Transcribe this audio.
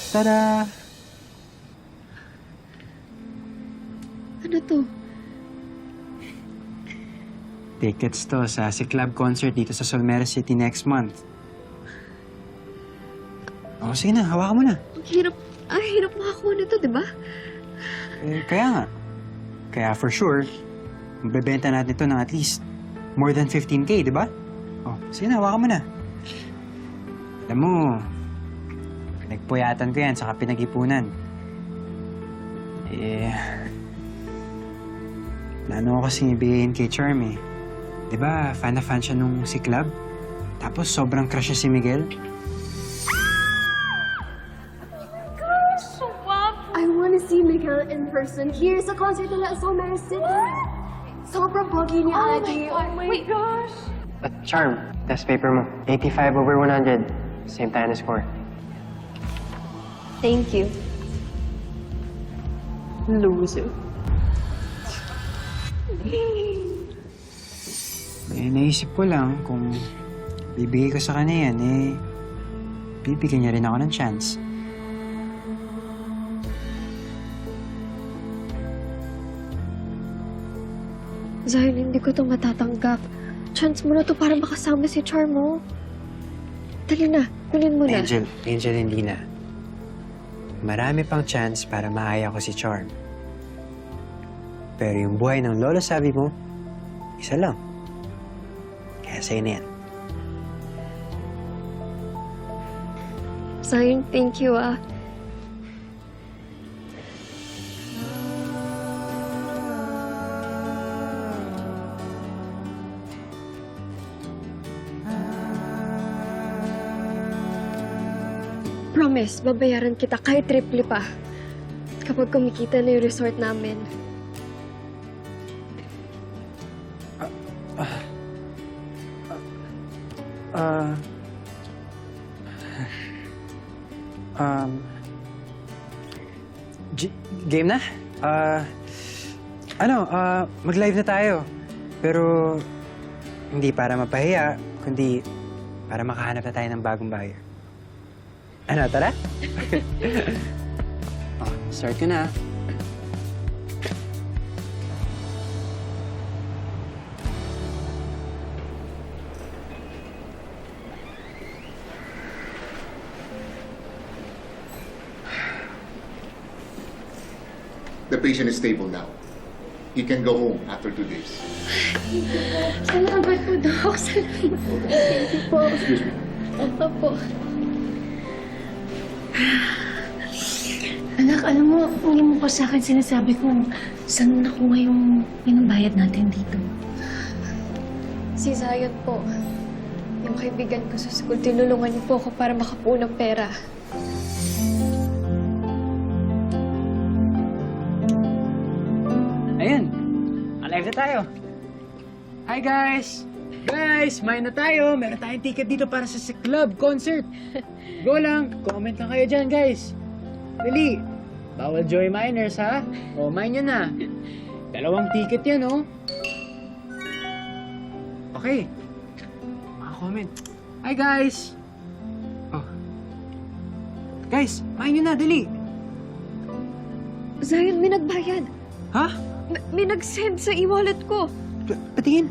Tada! Ano to? Tickets to sa C-Club concert dito sa Solmera City next month. O, sige na. Hawakan mo na. Ang hirap makakuha nito, di ba? Kaya nga. Kaya for sure, magbebenta natin ito ng at least more than 15K, di ba? O, sige na. Hawakan mo na. Alam mo, nagpuyatan ko yan saka pinag-ipunan. Plano ko kasing ibigayin kay Charm eh. Di ba, fan na fan siya nung si Club? Tapos sobrang crush niya si Miguel. I want to see Miguel in person. Here's a concert in Solmera City. Sobrang pogi niya, Ate. Oh my gosh! Charm, test paper mo. 85/100. Same tayo na score. Thank you. Loser. Naisip ko lang kung bibigay ko sa kanya yan, bibigyan niya rin ako ng chance. Zion, hindi ko to matatanggap. Chance mo na to para makasama si Charm mo. Dali na, kunin mo na. Angel, hindi na. Marami pang chance para maaya ko si Charm. Pero yung buhay ng lolo sabi mo, isa lang. Kaya sa'yo na yan. Zion, thank you ah. Promise, babayaran kita kahit triple pa. Kapag kumikita na yung resort namin. Game na? Mag-live na tayo. Pero hindi para mapahiya, kundi para makahanap na tayo ng bagong buyer. Ano, tara? Start ko na. The patient is stable now. He can go home after 2 days. Salamat po, Doc. Salamat. Thank you po. Excuse me. Opo. Anak, alam mo, hindi mo pa sa akin sinasabi kung saan mo nakuha yung pinambayad natin dito. Si Zion po. Yung kaibigan ko sa school, tinulungan niyo po ako para makapuo ng pera. Ayun, alive na tayo. Hi guys! Guys, main na tayo. Meron tayong ticket dito para sa C-Club concert. Go lang, comment lang kayo dyan guys. Dali, bawal joy minors ha. O, mine nyo na. 2 ticket yan oh. Okay. Mga comment. Hi guys! Oh. Guys, mine nyo na, dali. Zion, may nagbayad. Ha? May nag-send sa e-wallet ko. Patingin.